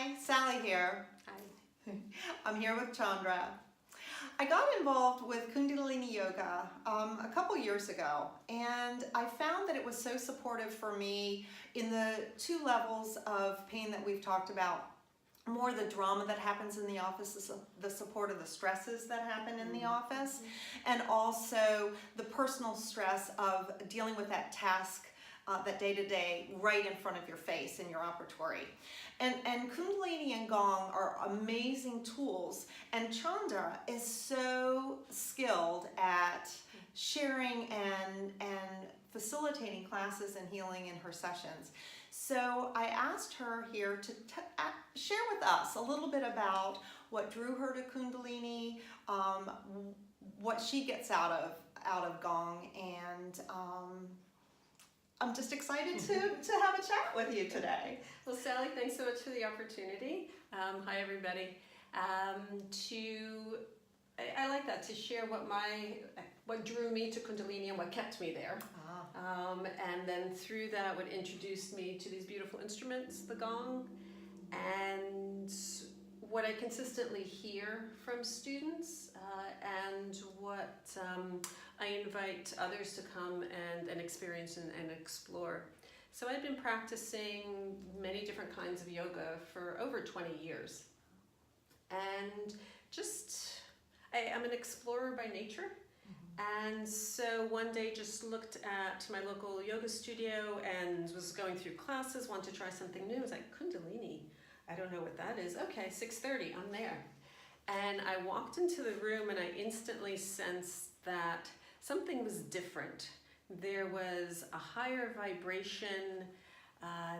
Hi, Sally here. Hi. I'm here with Chandra. I got involved with Kundalini Yoga a couple years ago, and I found that it was so supportive for me in the two levels of pain that we've talked about. More the drama that happens in the office, the support of the stresses that happen in the office, and also the personal stress of dealing with that task, that day-to-day right in front of your face in your operatory. And Kundalini and Gong are amazing tools, and Chandra is so skilled at sharing and facilitating classes and healing in her sessions. So I asked her here to share with us a little bit about what drew her to Kundalini, what she gets out of Gong, and I'm just excited to have a chat with you today. Well, Sally, thanks so much for the opportunity. Hi, everybody. I like that, to share what drew me to Kundalini and what kept me there. And then through that, what introduced me to these beautiful instruments, the gong, and what I consistently hear from students, and what I invite others to come and experience and explore. So I've been practicing many different kinds of yoga for over 20 years. And I'm an explorer by nature. And so one day just looked at my local yoga studio and was going through classes, wanted to try something new. I was like, Kundalini, I don't know what that is. Okay, 6:30, I'm there. And I walked into the room and I instantly sensed that something was different. There was a higher vibration.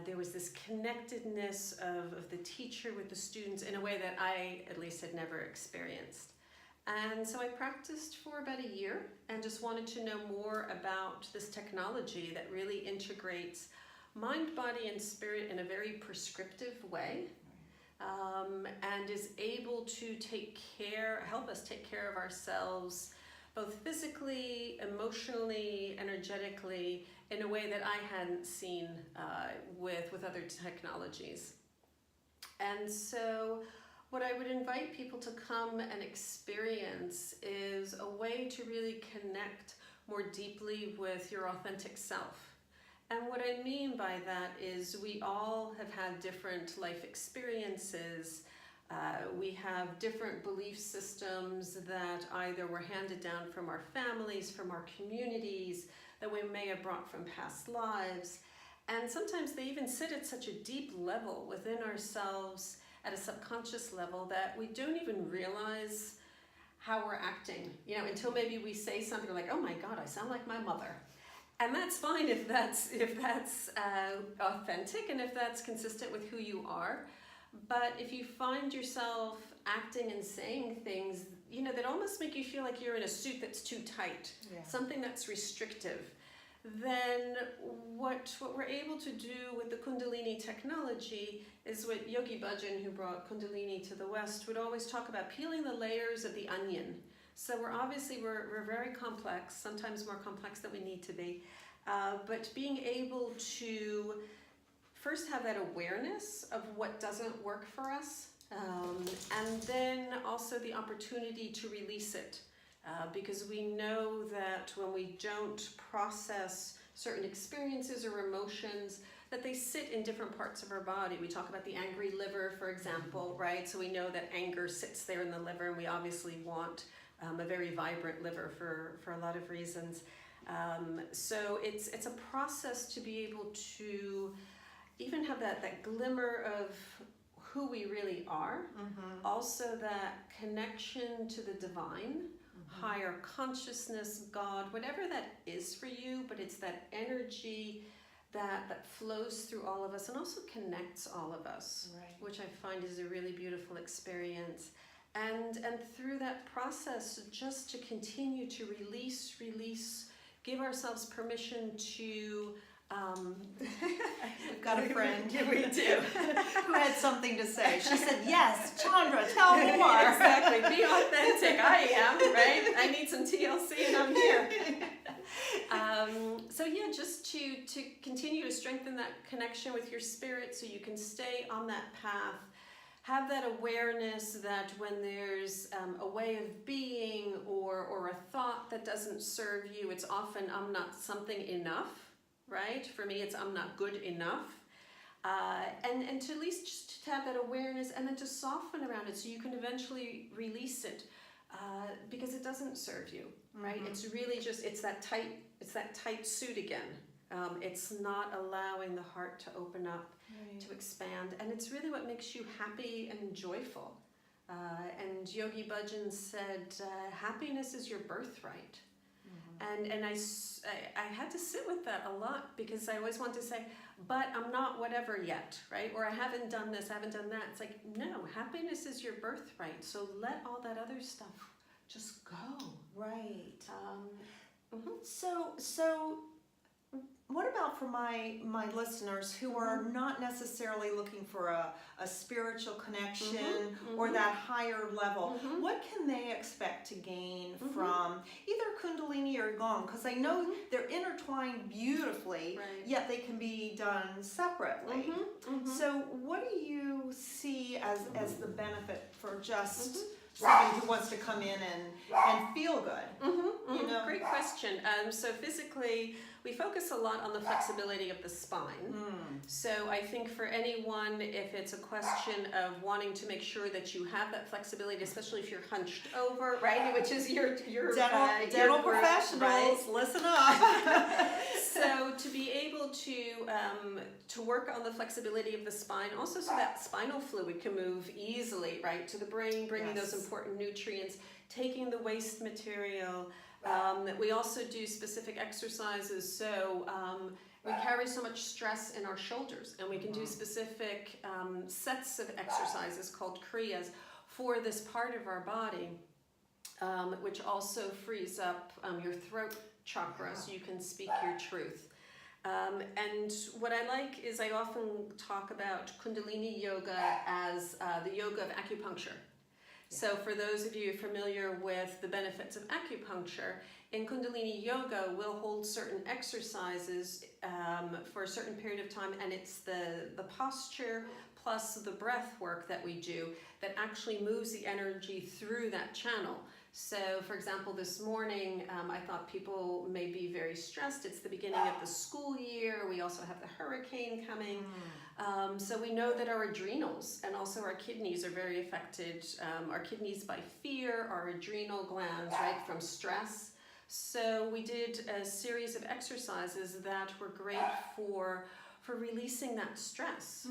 There was this connectedness of the teacher with the students in a way that I, at least, had never experienced. And so I practiced for about a year and just wanted to know more about this technology that really integrates mind, body, and spirit in a very prescriptive way, and is able to help us take care of ourselves, both physically, emotionally, energetically, in a way that I hadn't seen with other technologies. And so what I would invite people to come and experience is a way to really connect more deeply with your authentic self. And what I mean by that is we all have had different life experiences. We have different belief systems that either were handed down from our families, from our communities, that we may have brought from past lives. And sometimes they even sit at such a deep level within ourselves, at a subconscious level, that we don't even realize how we're acting, until maybe we say something like, oh my God, I sound like my mother. And that's fine if that's authentic and if that's consistent with who you are. But if you find yourself acting and saying things, that almost make you feel like you're in a suit that's too tight, something that's restrictive, then what we're able to do with the Kundalini technology is what Yogi Bhajan, who brought Kundalini to the West, would always talk about: peeling the layers of the onion. So we're very complex, sometimes more complex than we need to be, but being able to first have that awareness of what doesn't work for us, and then also the opportunity to release it. Because we know that when we don't process certain experiences or emotions, that they sit in different parts of our body. We talk about the angry liver, for example, right? So we know that anger sits there in the liver, and we obviously want a very vibrant liver for a lot of reasons. So it's a process to be able to even have that glimmer of who we really are. Also that connection to the divine, higher consciousness, God, whatever that is for you, but it's that energy that flows through all of us and also connects all of us, which I find is a really beautiful experience. And through that process, just to continue to release, give ourselves permission to We've got a friend we do. who had something to say. She said, yes, Chandra, tell more. Exactly. Be authentic. I am, right? I need some TLC and I'm here. So yeah, just to continue to strengthen that connection with your spirit so you can stay on that path have that awareness that when there's a way of being or a thought that doesn't serve you, it's often I'm not something enough, right? For me, it's I'm not good enough. And to at least just to have that awareness and then to soften around it so you can eventually release it because it doesn't serve you, right? Mm-hmm. It's really just, it's that tight suit again. It's not allowing the heart to open up, to expand, and it's really what makes you happy and joyful. And Yogi Bhajan said, happiness is your birthright. Mm-hmm. And I had to sit with that a lot because I always want to say, but I'm not whatever yet, right? Or I haven't done this, I haven't done that. It's like, no, happiness is your birthright. So let all that other stuff just go. Right. Mm-hmm. So what about for my listeners who are not necessarily looking for a spiritual connection or that higher level? What can they expect to gain from either Kundalini or Gong? Because I know they're intertwined beautifully, yet they can be done separately. So what do you see as the benefit for just somebody who wants to come in and feel good? You know? Great question. So physically, we focus a lot on the flexibility of the spine. So I think for anyone, if it's a question of wanting to make sure that you have that flexibility, especially if you're hunched over, right, which is your dental professionals, right? Listen up. So to be able to work on the flexibility of the spine, also so that spinal fluid can move easily, right, to the brain, bringing those important nutrients, taking the waste material. We also do specific exercises. So we carry so much stress in our shoulders, and we can do specific sets of exercises called kriyas for this part of our body, which also frees up your throat chakra so you can speak your truth. And what I like is I often talk about Kundalini yoga as the yoga of acupuncture. So for those of you familiar with the benefits of acupuncture, in Kundalini yoga, we'll hold certain exercises for a certain period of time, and it's the posture plus the breath work that we do that actually moves the energy through that channel. So, for example, this morning, I thought people may be very stressed. It's the beginning of the school year. We also have the hurricane coming. So we know that our adrenals and also our kidneys are very affected. Our kidneys by fear, our adrenal glands, right, from stress. So we did a series of exercises that were great for releasing that stress.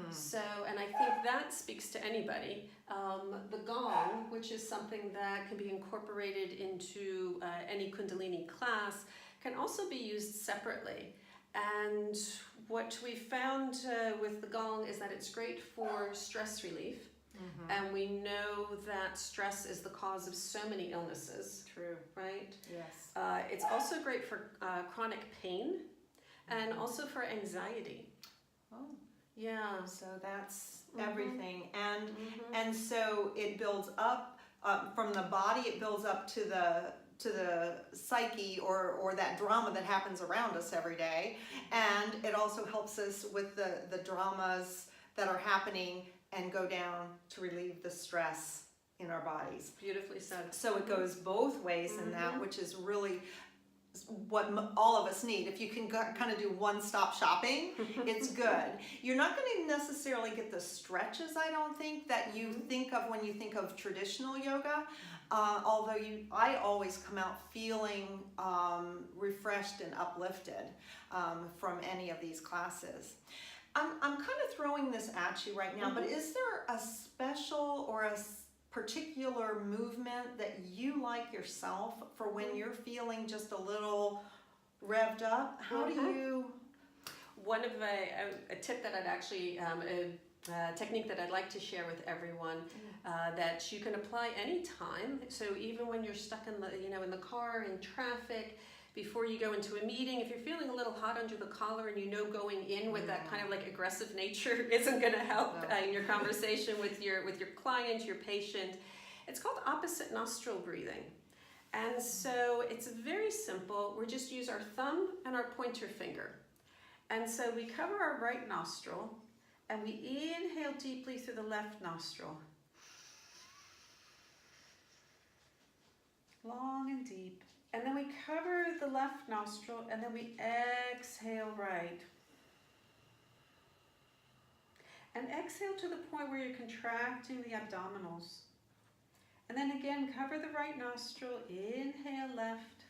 So, and I think that speaks to anybody. The gong, which is something that can be incorporated into any Kundalini class, can also be used separately. And what we found with the gong is that it's great for stress relief. And we know that stress is the cause of so many illnesses. True. Right? Yes. It's also great for chronic pain and also for anxiety. Oh. Yeah. So that's everything. And so it builds up from the body, it builds up to the psyche or that drama that happens around us every day. And it also helps us with the dramas that are happening and go down to relieve the stress in our bodies. Beautifully said. So it goes both ways in that, which is really what all of us need. If you can kind of do one-stop shopping, it's good. You're not going to necessarily get the stretches, I don't think, that you think of when you think of traditional yoga. Although I always come out feeling refreshed and uplifted from any of these classes. I'm kind of throwing this at you right now, but is there a special or a particular movement that you like yourself for when you're feeling just a little revved up? How do you? One of a tip that I'd actually, a technique that I'd like to share with everyone that you can apply anytime. So even when you're stuck in the car, in traffic, before you go into a meeting, if you're feeling a little hot under the collar and you know going in with that kind of like aggressive nature isn't going to help in your conversation with your client, your patient, it's called opposite nostril breathing. And so it's very simple. We just use our thumb and our pointer finger. And so we cover our right nostril And we inhale deeply through the left nostril. Long and deep. And then we cover the left nostril and then we exhale right. And exhale to the point where you're contracting the abdominals. And then again, cover the right nostril, inhale left.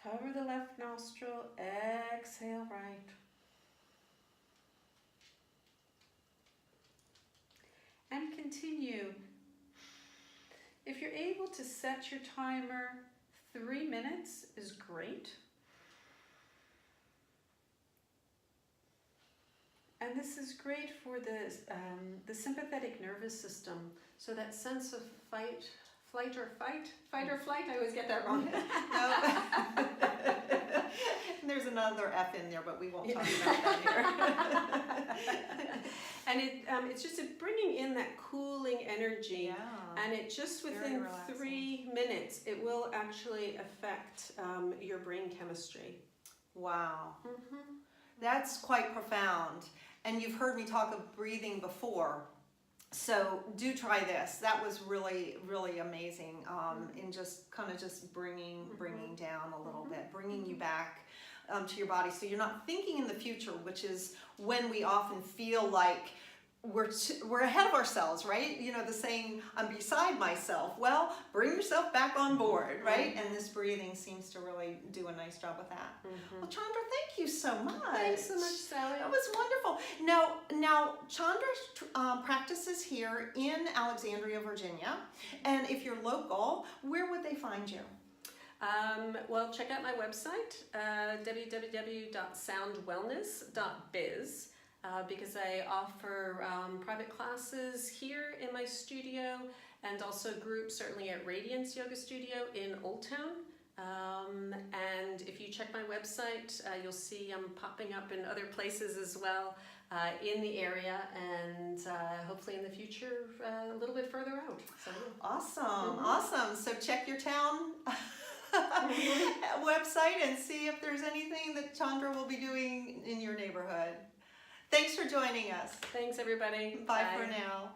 Cover the left nostril, exhale right. And continue. If you're able to set your timer, 3 minutes is great. And this is great for the sympathetic nervous system. So that sense of fight or flight, I always get that wrong. No. There's another F in there, but we won't talk about that here. And it's just bringing in that cooling energy. Yeah. And it just Very within relaxing. 3 minutes, it will actually affect your brain chemistry. Wow. That's quite profound. And you've heard me talk of breathing before. So do try this. That was really, really amazing. In just kind of just bringing down a little bit, bringing you back to your body. So you're not thinking in the future, which is when we often feel like we're ahead of ourselves, right? You know, the saying, I'm beside myself. Well, bring yourself back on board, right? And this breathing seems to really do a nice job with that. Well, Chandra, thank you so much. Thanks so much, Sally. That was wonderful. Now Chandra practices here in Alexandria, Virginia. And if you're local, where would they find you? Well, check out my website, www.soundwellness.biz. Because I offer private classes here in my studio and also groups certainly at Radiance Yoga Studio in Old Town. And if you check my website, you'll see I'm popping up in other places as well in the area and hopefully in the future a little bit further out. So, Awesome. So check your town website and see if there's anything that Chandra will be doing in your neighborhood. Thanks for joining us. Thanks, everybody. Bye for now.